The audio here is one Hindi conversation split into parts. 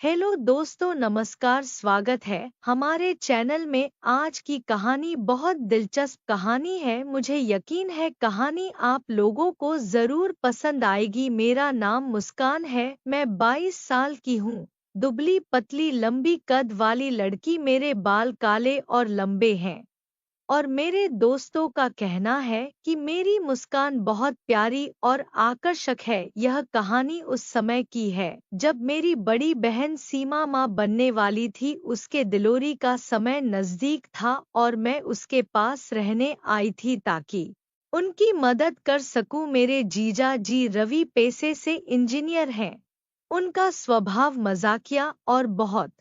हेलो दोस्तों, नमस्कार। स्वागत है हमारे चैनल में। आज की कहानी बहुत दिलचस्प कहानी है। मुझे यकीन है कहानी आप लोगों को ज़रूर पसंद आएगी। मेरा नाम मुस्कान है। मैं 22 साल की हूँ। दुबली पतली लंबी कद वाली लड़की। मेरे बाल काले और लंबे हैं और मेरे दोस्तों का कहना है कि मेरी मुस्कान बहुत प्यारी और आकर्षक है। यह कहानी उस समय की है जब मेरी बड़ी बहन सीमा माँ बनने वाली थी। उसके डिलीवरी का समय नज़दीक था और मैं उसके पास रहने आई थी ताकि उनकी मदद कर सकूं। मेरे जीजा जी रवि पेशे से इंजीनियर हैं। उनका स्वभाव मजाकिया और बहुत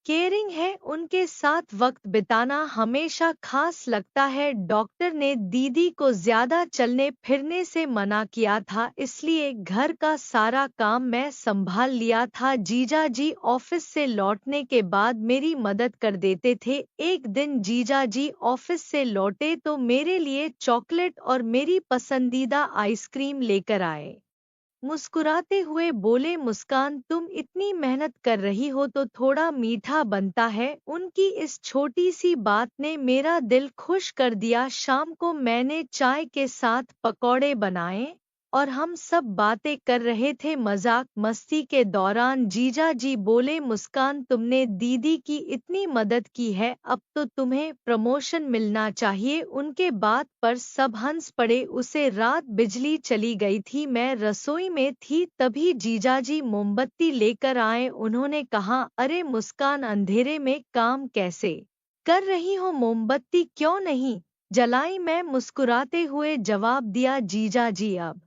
केयरिंग है। उनके साथ वक्त बिताना हमेशा खास लगता है। डॉक्टर ने दीदी को ज्यादा चलने फिरने से मना किया था, इसलिए घर का सारा काम मैं संभाल लिया था। जीजा जी ऑफिस से लौटने के बाद मेरी मदद कर देते थे। एक दिन जीजा जी ऑफिस से लौटे तो मेरे लिए चॉकलेट और मेरी पसंदीदा आइसक्रीम लेकर आए। मुस्कुराते हुए बोले, मुस्कान तुम इतनी मेहनत कर रही हो तो थोड़ा मीठा बनता है। उनकी इस छोटी सी बात ने मेरा दिल खुश कर दिया। शाम को मैंने चाय के साथ पकौड़े बनाए और हम सब बातें कर रहे थे। मजाक मस्ती के दौरान जीजा जी बोले, मुस्कान तुमने दीदी की इतनी मदद की है, अब तो तुम्हें प्रमोशन मिलना चाहिए। उनके बात पर सब हंस पड़े। उसे रात बिजली चली गई थी। मैं रसोई में थी, तभी जीजा जी मोमबत्ती लेकर आए। उन्होंने कहा, अरे मुस्कान, अंधेरे में काम कैसे कर रही हो? मोमबत्ती क्यों नहीं जलाई? मैं मुस्कुराते हुए जवाब दिया, जीजा जी अब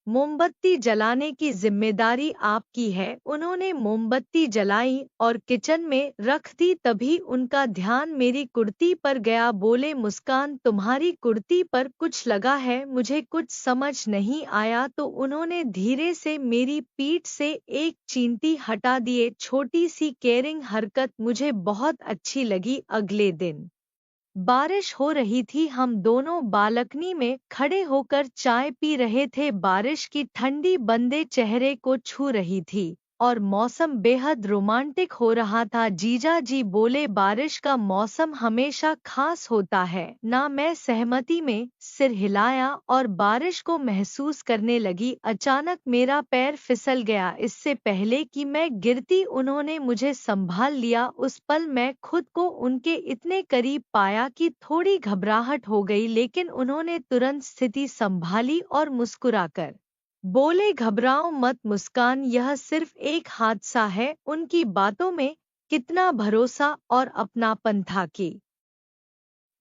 मोमबत्ती जलाने की जिम्मेदारी आपकी है। उन्होंने मोमबत्ती जलाई और किचन में रख दी। तभी उनका ध्यान मेरी कुर्ती पर गया। बोले, मुस्कान तुम्हारी कुर्ती पर कुछ लगा है। मुझे कुछ समझ नहीं आया तो उन्होंने धीरे से मेरी पीठ से एक चींटी हटा दिए। छोटी सी केयरिंग हरकत मुझे बहुत अच्छी लगी। अगले दिन बारिश हो रही थी। हम दोनों बालकनी में खड़े होकर चाय पी रहे थे। बारिश की ठंडी बूंदें चेहरे को छू रही थी और मौसम बेहद रोमांटिक हो रहा था। जीजा जी बोले, बारिश का मौसम हमेशा खास होता है ना? मैं सहमति में सिर हिलाया और बारिश को महसूस करने लगी। अचानक मेरा पैर फिसल गया। इससे पहले कि मैं गिरती उन्होंने मुझे संभाल लिया। उस पल मैं खुद को उनके इतने करीब पाया कि थोड़ी घबराहट हो गई, लेकिन उन्होंने तुरंत स्थिति संभाली और मुस्कुराकर बोले, घबराओ मत मुस्कान, यह सिर्फ एक हादसा है। उनकी बातों में कितना भरोसा और अपनापन था कि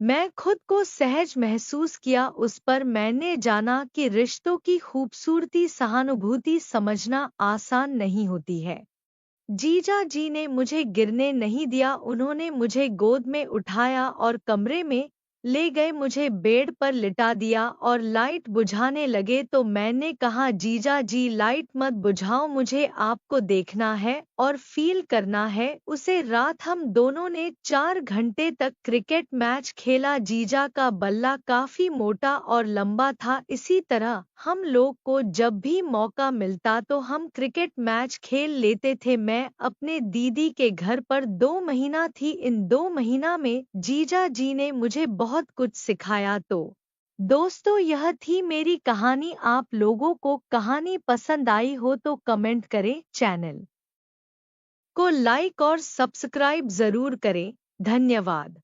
मैं खुद को सहज महसूस किया। उस पर मैंने जाना कि रिश्तों की खूबसूरती सहानुभूति समझना आसान नहीं होती है। जीजा जी ने मुझे गिरने नहीं दिया। उन्होंने मुझे गोद में उठाया और कमरे में ले गए। मुझे बेड पर लिटा दिया और लाइट बुझाने लगे तो मैंने कहा, जीजा जी लाइट मत बुझाओ, मुझे आपको देखना है और फील करना है। उसे रात हम दोनों ने 4 घंटे तक क्रिकेट मैच खेला। जीजा का बल्ला काफी मोटा और लंबा था। इसी तरह हम लोग को जब भी मौका मिलता तो हम क्रिकेट मैच खेल लेते थे। मैं अपने दीदी के घर पर 2 महीना थी। इन 2 महीना में जीजा जी ने मुझे बहुत कुछ सिखाया। तो दोस्तों, यह थी मेरी कहानी। आप लोगों को कहानी पसंद आई हो तो कमेंट करें, चैनल को लाइक और सब्सक्राइब जरूर करें। धन्यवाद।